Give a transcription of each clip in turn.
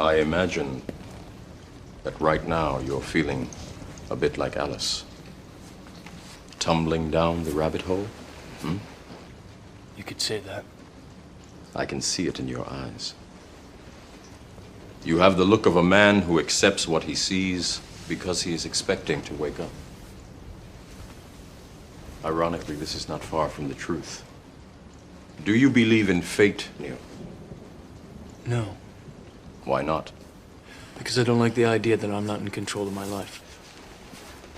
I imagine that right now you're feeling a bit like Alice. Tumbling down the rabbit hole? You could say that. I can see it in your eyes. You have the look of a man who accepts what he sees because he is expecting to wake up. Ironically, this is not far from the truth. Do you believe in fate, Neo? No. Why not? Because I don't like the idea that I'm not in control of my life.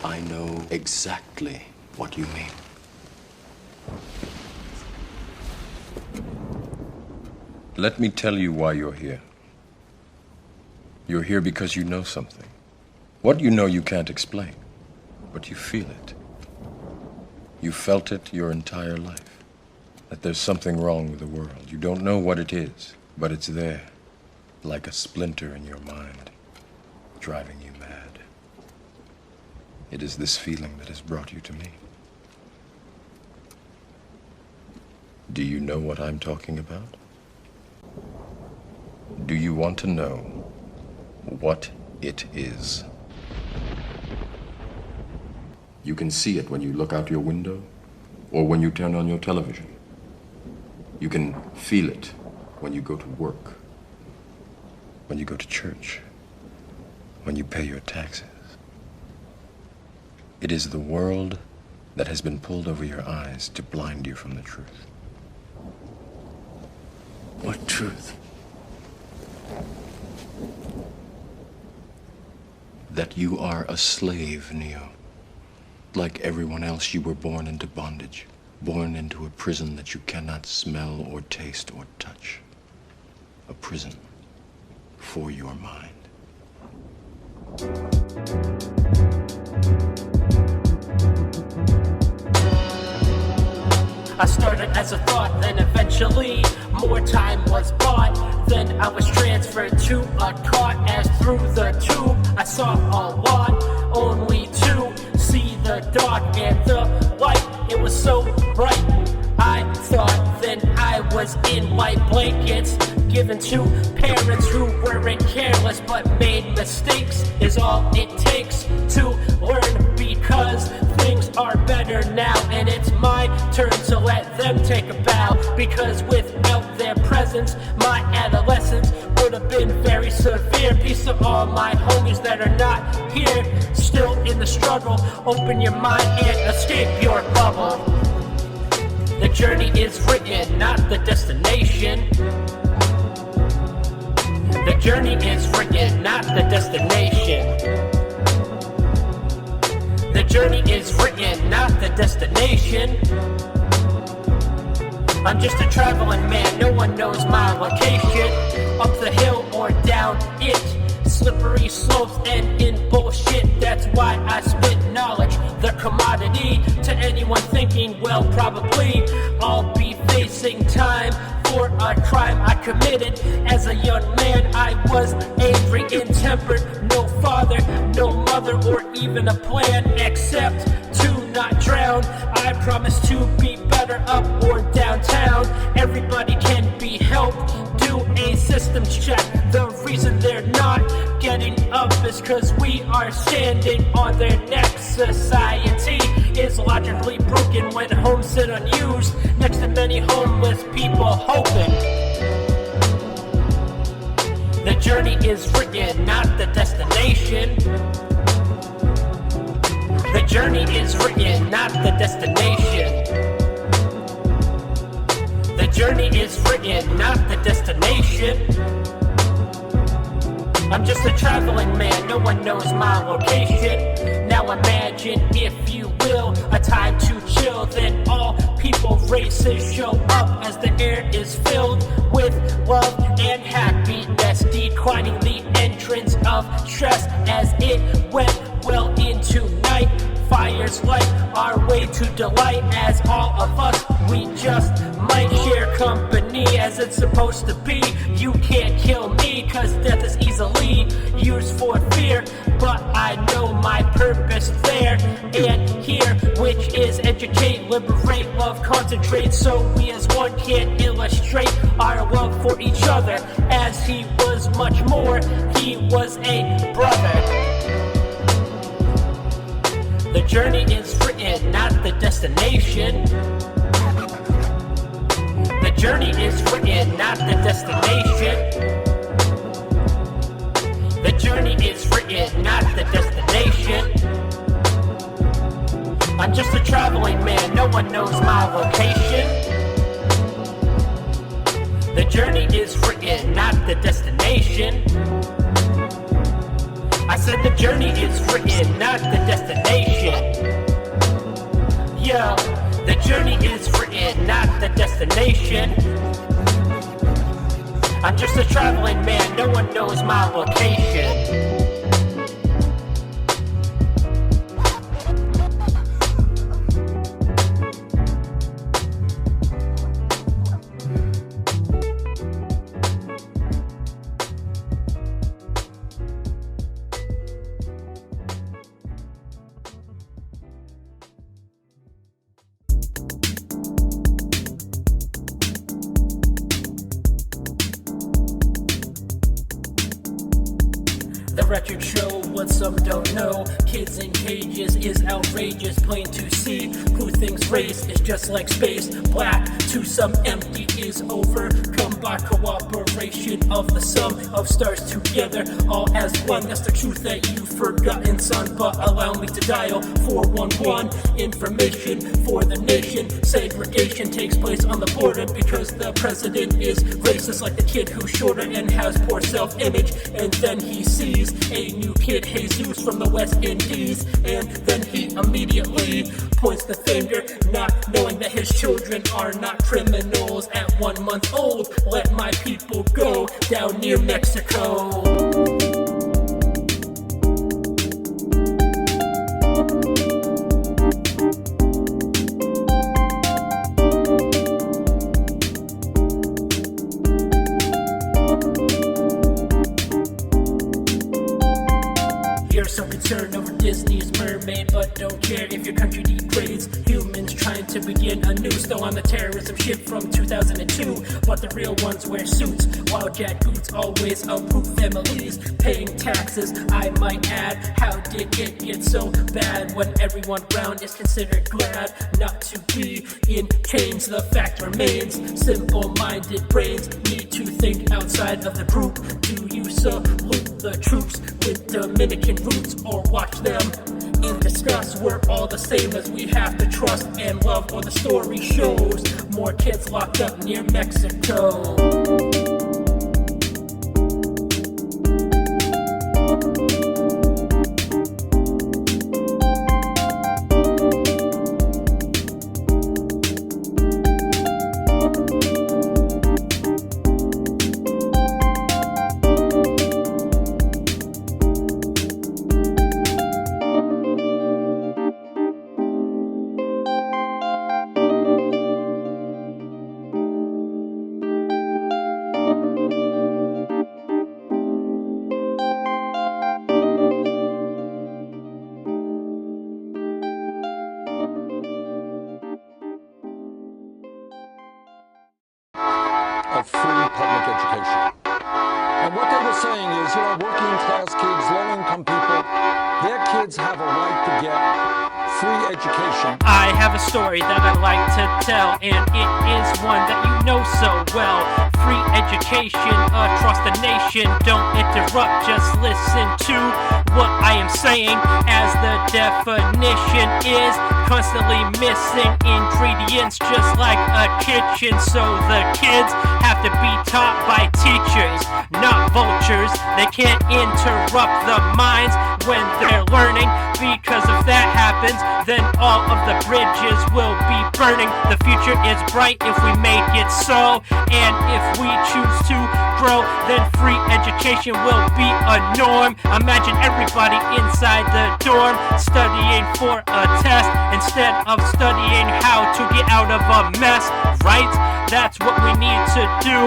I know exactly what you mean. Let me tell you why you're here. You're here because you know something. What you know you can't explain, but you feel it. You felt it your entire life. That there's something wrong with the world. You don't know what it is, but it's there, like a splinter in your mind, driving you mad. It is this feeling that has brought you to me. Do you know what I'm talking about? Do you want to know what it is? You can see it when you look out your window or when you turn on your television. You can feel it when you go to work, when you go to church, when you pay your taxes. It is the world that has been pulled over your eyes to blind you from the truth. What truth? That you are a slave, Neo. Like everyone else, you were born into bondage, born into a prison that you cannot smell or taste or touch. A prison for your mind. I started as a thought, then eventually more time was bought. Then I was transferred to a cot. As through the tube I saw a lot, only to see the dark and the light. It was so bright, I thought then I was in white blankets, given to parents who weren't careless but made mistakes. Is all it takes to learn, because things are better now, and it's my turn to let them take a bow. Because without their presence, my adolescence would have been very severe. Peace to all my homies that are not here, still in the struggle. Open your mind and escape your bubble. The journey is written, not the destination. The journey is written, not the destination. The journey is written, not the destination. I'm just a traveling man, no one knows my location. Up the hill or down it, slippery slopes and in bullshit. That's why I spit knowledge, the commodity. To anyone thinking, well, probably I'll be facing time for a crime I committed. As a young man, I was angry, intempered. No father, no mother, or even a plan except to not drown. I promise to be better up or downtown. Everybody can be helped. Do a systems check. The reason they're not getting up is cause we are standing on their necks. Society is logically broken when homes sit unused next to many homeless people hoping. The journey is written, not the destination. The journey is written, not the destination. The journey is written, not the destination. I'm just a traveling man, no one knows my location. Now imagine, if you will, a time to chill. Then all people, races show up as the air is filled with love and happiness, declining the entrance of stress as it went well into night. Fires light our way to delight, as all of us, we just might share company as it's supposed to be. You can't kill me, cause death is easily used for fear, but I know my purpose there and here with which is educate, liberate, love, concentrate, so we as one can illustrate our love for each other. As he was much more, he was a brother. The journey is written, not the destination. The journey is written, not the destination. The journey is written, not the destination. I'm just a traveling man, no one knows my location. The journey is written, not the destination. I said the journey is written, not the destination. Yo, the journey is written, not the destination. I'm just a traveling man, no one knows my location. The Wretched Show, what some don't know. Kids in cages is outrageous, plain to see. Who thinks race is just like space? Black to some empty is overcome by cooperation of the sum of stars together, all as one. That's the truth that you've forgotten, son. But allow me to dial 411. Information for the nation. Segregation takes place on the border because the president is racist, like the kid who's shorter and has poor self-image. And then he sees a new kid, Jesus, from the West Indies, and then he immediately points the finger, not knowing that his children are not criminals. At 1 month old, let my people go down near Mexico. You're so concerned over Disney's Mermaid, but don't care if your country degrades. Humans trying to begin anew, still on the terrorism ship from 2002. But the real ones wear suits, while jackboots always uproot families. Paying taxes, I might add. How did it get so bad when everyone round is considered glad not to be in chains? The fact remains, simple-minded brains need to think outside of the group. Do you salute the troops with Dominican roots, or watch them in disgust? We're all the same as we have to trust and love, or the story shows more kids locked up near Mexico. Of free public education. And what they were saying is, working class kids, low income people, their kids have a right to get free education. I have a story that I like to tell, and it is one that you know so well. Free education across the nation. Don't interrupt, just listen to what I am saying, as the definition is constantly missing ingredients, just like a kitchen. So the kids have to be taught by teachers, not vultures. They can't interrupt the minds when they're learning, because if that happens, then all of the bridges will be burning. The future is bright if we make it so, and if we choose to grow, then free education will be a norm. Imagine everybody inside the dorm studying for a test instead of studying how to get out of a mess, right? That's what we need to do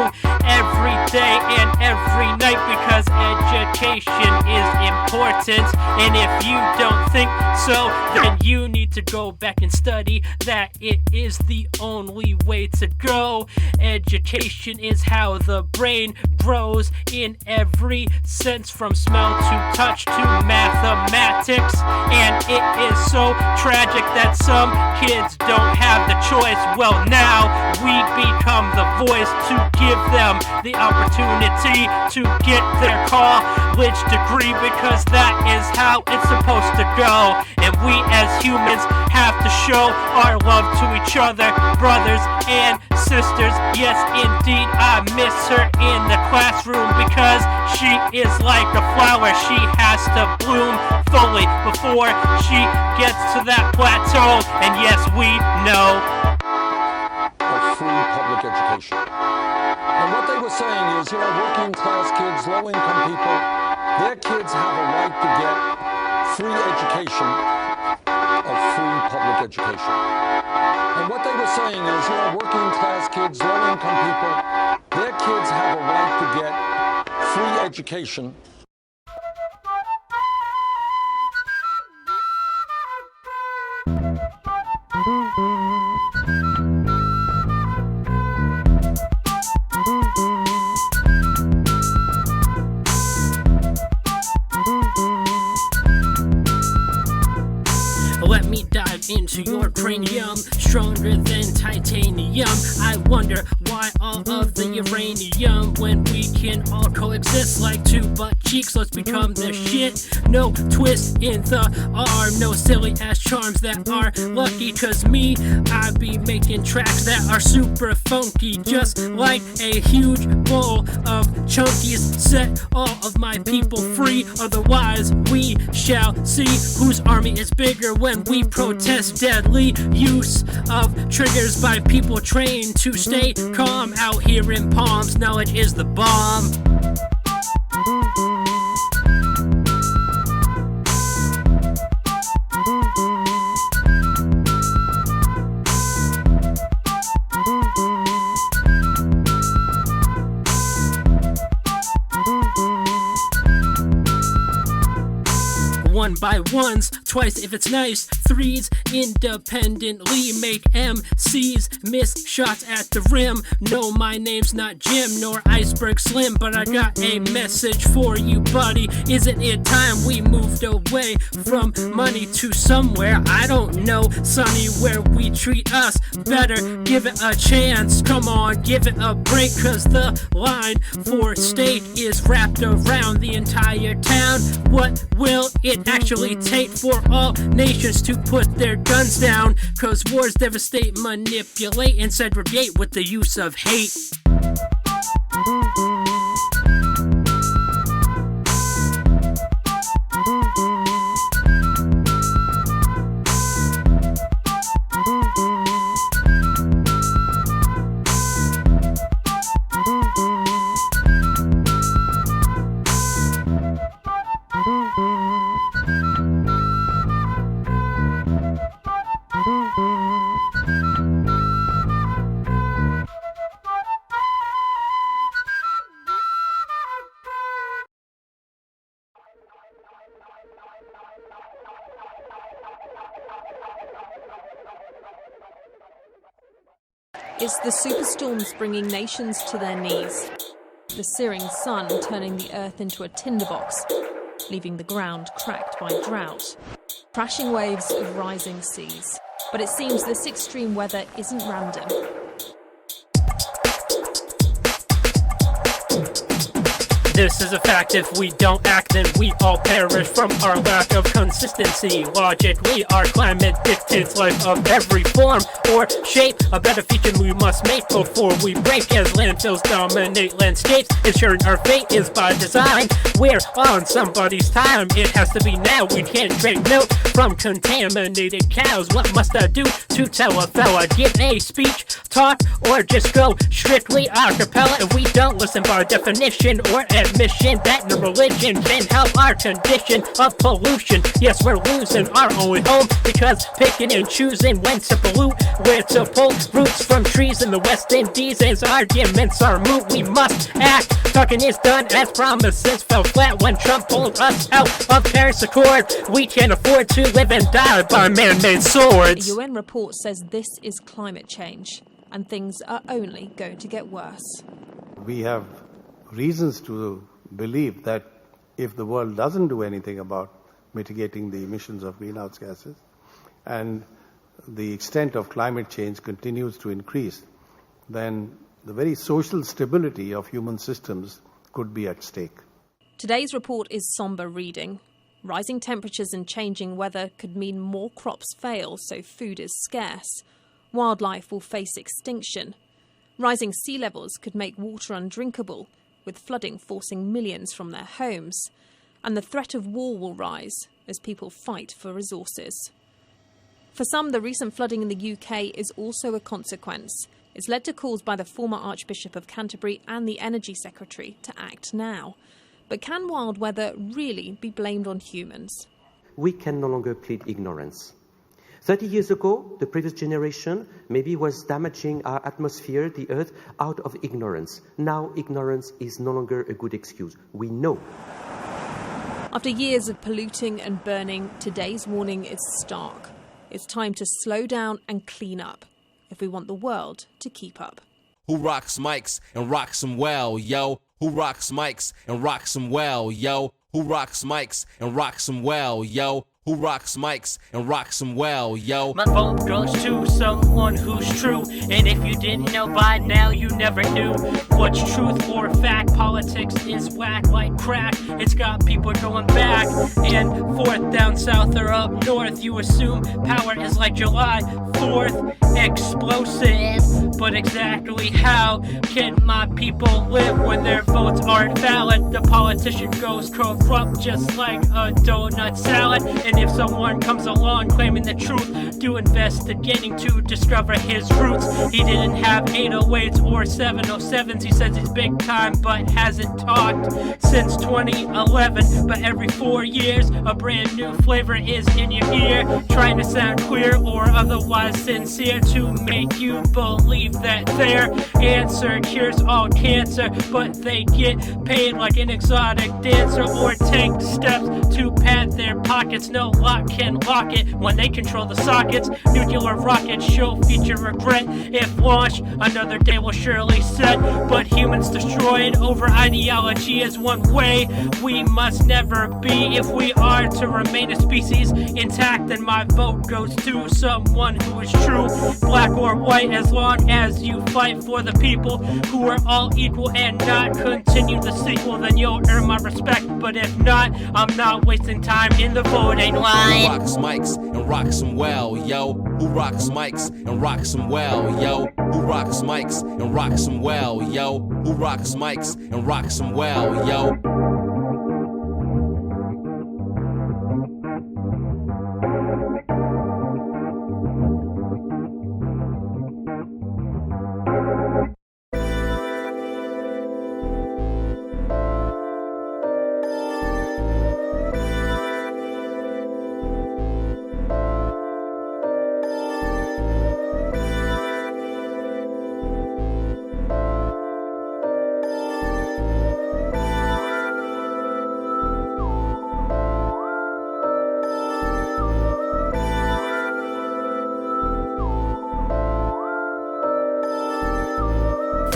every day and every night, because education is important. humans. And if you don't think so, then you need to go back and study that it is the only way to go. Education is how the brain grows in every sense, from smell to touch to mathematics. And it is so tragic that some kids don't have the choice. Well, now we become the voice to give them the opportunity to get their college degree, because that is how it's supposed to go. And we as humans have to show our love to each other, brothers and sisters. Yes, indeed, I miss her in the classroom, because she is like a flower. She has to bloom fully before she gets to that plateau. And yes, we know of free public education. And what they were saying is, working class kids, low income people, their kids have a right to get free education of free public education. And what they were saying is, working class kids, low income people, their kids have a right to get free education. Let me dive into your cranium, stronger than titanium. I wonder why all of the uranium, when we can all coexist like two butt cheeks. Let's become the shit. No twist in the arm, no silly ass charms that are lucky. Cause me, I be making tracks that are super funky, just like a huge bowl of chunkies. Set all of my people free, otherwise we shall see whose army is bigger when we protest deadly use of triggers by people trained to stay calm out here in Palms. Knowledge is the bomb. One by ones, twice if it's nice, threes independently make MCs miss shots at the rim. No, my name's not Jim nor Iceberg Slim, but I got a message for you, buddy. Isn't it time we moved away from money to somewhere, I don't know, sunny, where we treat us better? Give it a chance, come on, give it a break, cause the line for state is wrapped around the entire town. What will it actually take for all nations to put their guns down? Cause wars devastate, manipulate, and segregate with the use of hate. It's the superstorms bringing nations to their knees. The searing sun turning the earth into a tinderbox, leaving the ground cracked by drought. Crashing waves of rising seas. But it seems this extreme weather isn't random. This is a fact, if we don't act then we all perish from our lack of consistency. Logically, our climate dictates life of every form or shape. A better future we must make before we break, as landfills dominate landscapes. Ensuring our fate is by design. We're on somebody's time, it has to be now. We can't drink milk from contaminated cows. What must I do to tell a fella? Give a speech, talk, or just go strictly a cappella? If we don't listen by definition or admission that no religion can help our condition of pollution. Yes, we're losing our own home because picking and choosing when to pollute, where to pull roots from trees in the West Indies. As arguments are moot, we must act. Talking is done as promises fell flat when Trump pulled us out of Paris Accord. We can't afford to live and die by man-made swords. A UN report says this is climate change, and things are only going to get worse. We have reasons to believe that if the world doesn't do anything about mitigating the emissions of greenhouse gases, and the extent of climate change continues to increase, then the very social stability of human systems could be at stake. Today's report is somber reading. Rising temperatures and changing weather could mean more crops fail, so food is scarce. Wildlife will face extinction. Rising sea levels could make water undrinkable, with flooding forcing millions from their homes. And the threat of war will rise as people fight for resources. For some, the recent flooding in the UK is also a consequence. It's led to calls by the former Archbishop of Canterbury and the Energy Secretary to act now. But can wild weather really be blamed on humans? We can no longer plead ignorance. 30 years ago, the previous generation maybe was damaging our atmosphere, the earth, out of ignorance. Now ignorance is no longer a good excuse. We know. After years of polluting and burning, today's warning is stark. It's time to slow down and clean up if we want the world to keep up. Who rocks mics and rocks them well, yo? Who rocks mics and rocks them well, yo? Who rocks mics and rocks them well, yo? Who rocks mics and rocks them well, yo? My vote goes to someone who's true. And if you didn't know by now, you never knew. What's truth or fact? Politics is whack like crack. It's got people going back and forth, down south or up north. You assume power is like July 4th, explosive. But exactly how can my people live when their votes aren't valid? The politician goes corrupt just like a donut salad. And if someone comes along claiming the truth, do investigating to discover his roots. He didn't have 808s or 707s. He says he's big time but hasn't talked since 2011. But every 4 years a brand new flavor is in your ear, trying to sound clear or otherwise sincere to make you believe that their answer cures all cancer. But they get paid like an exotic dancer or take steps to pad their pockets. No lock can lock it when they control the sockets. Nuclear rockets show future regret. If launched, another day will surely set. But humans destroyed over ideology is one way we must never be. If we are to remain a species intact, then my vote goes to someone who is true, black or white, as long as you fight for the people who are all equal and not continue the sequel, then you'll earn my respect. But if not, I'm not wasting time in the voting line. Who rocks mics and rocks them well, yo? Who rocks mics and rocks them well, yo? Who rocks mics and rocks them well, yo? Who rocks mics and rocks them well, yo?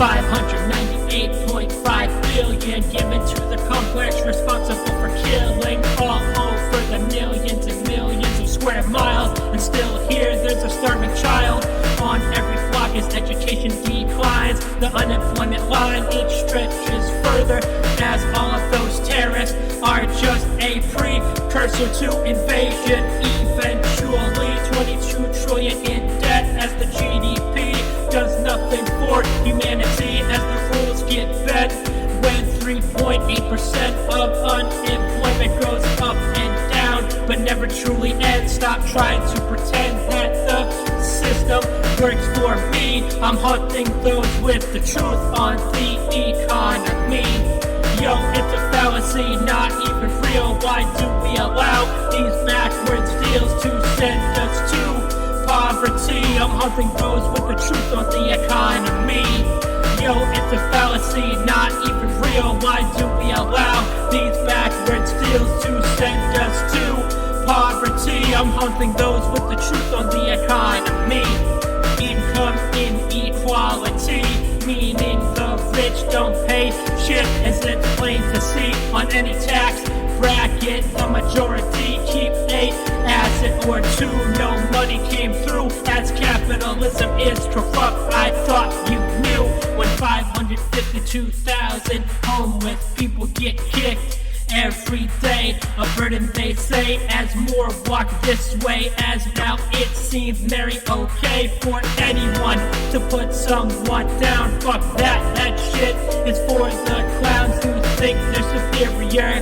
$598.5 billion given to the complex responsible for killing all over the millions and millions of square miles. And still here there's a starving child on every block as education declines. The unemployment line it stretches further as all of those terrorists are just a precursor to invasion. Eventually 22 trillion in debt as the GDP does nothing for humanity as the rules get bent. When 3.8% of unemployment goes up and down but never truly ends. Stop trying to pretend that the system works for me. I'm hunting those with the truth on the economy. Yo, it's a fallacy, not even real. Why do we allow these backwards deals to send us to poverty? I'm hunting those with the truth on the economy. Yo, it's a fallacy, not even real. Why do we allow these backwards deals to send us to poverty? I'm hunting those with the truth on the economy. Income inequality, meaning the rich don't pay shit, as it's plain to see on any tax bracket. The majority keep a asset or two. No money came through, as capitalism is corrupt. I thought you knew. When 552,000 homeless people get kicked every day, a burden they say, as more walk this way. As now it seems very okay for anyone to put someone down. Fuck that shit is for the clowns who think they're superior,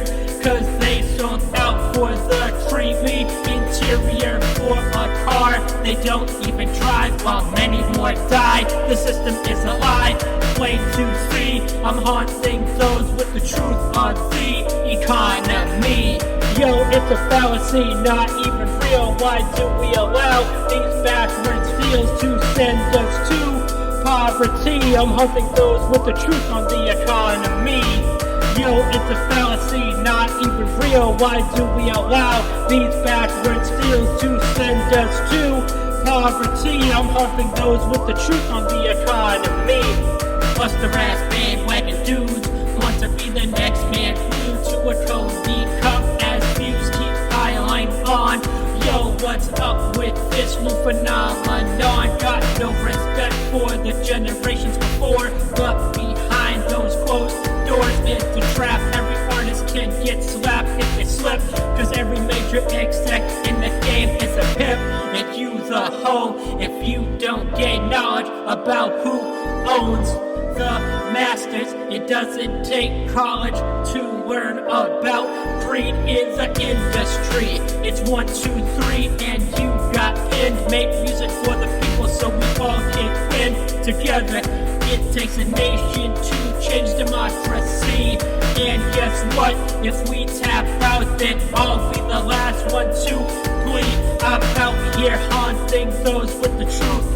cause they sold out for the creamy interior for a car they don't even drive, while many more die. The system is a lie, plain to see. I'm haunting those with the truth on the economy. Yo, it's a fallacy, not even real. Why do we allow these backwards deals to send us to poverty? I'm hunting those with the truth on the economy. Yo, it's a fallacy, not even real. Why do we allow these backwards deals to send us to poverty? I'm hunting those with the truth on the economy. Buster ass bandwagon dudes want to be the next man glued to a cozy cup as views keep piling on. Yo, what's up with this new phenomenon? Got no respect for the generations before, but behind those closed doors is the trap. Every artist can get slapped if they slip, cause every major exec in the game is a pimp. Make you the hoe if you don't gain knowledge about who owns the masters. It doesn't take college to learn about greed in the industry. It's 1, 2, 3 and you got pinned. Make music for the people so we all can win together. It takes a nation to change democracy. And guess what? If we tap out, then I'll be the last one to bleed. I'm out here haunting those with the truth,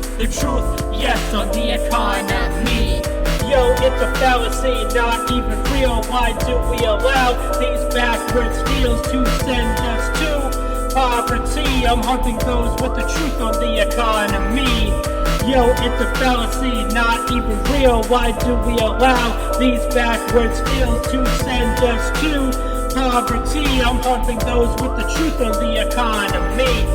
yes, on the economy. Yo, it's a fallacy, not even real. Why do we allow these backwards deals to send us to poverty? I'm hunting those with the truth on the economy. Yo, it's a fallacy, not even real. Why do we allow these backwards deals to send us to poverty? I'm hunting those with the truth on the economy.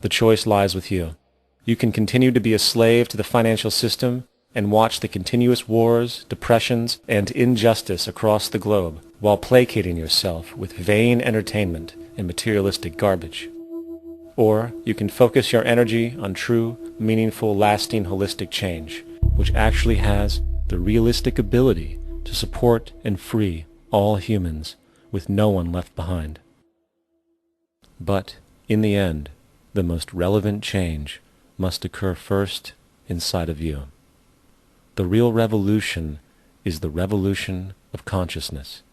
The choice lies with you. You can continue to be a slave to the financial system and watch the continuous wars, depressions, and injustice across the globe while placating yourself with vain entertainment and materialistic garbage. Or you can focus your energy on true, meaningful, lasting, holistic change, which actually has the realistic ability to support and free all humans with no one left behind. But in the end, the most relevant change must occur first inside of you. The real revolution is the revolution of consciousness,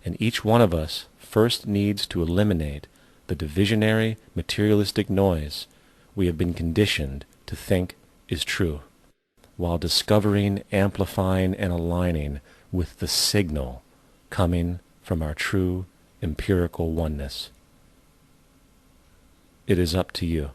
and each one of us first needs to eliminate the divisionary, materialistic noise we have been conditioned to think is true, while discovering, amplifying, and aligning with the signal coming from our true empirical oneness. It is up to you.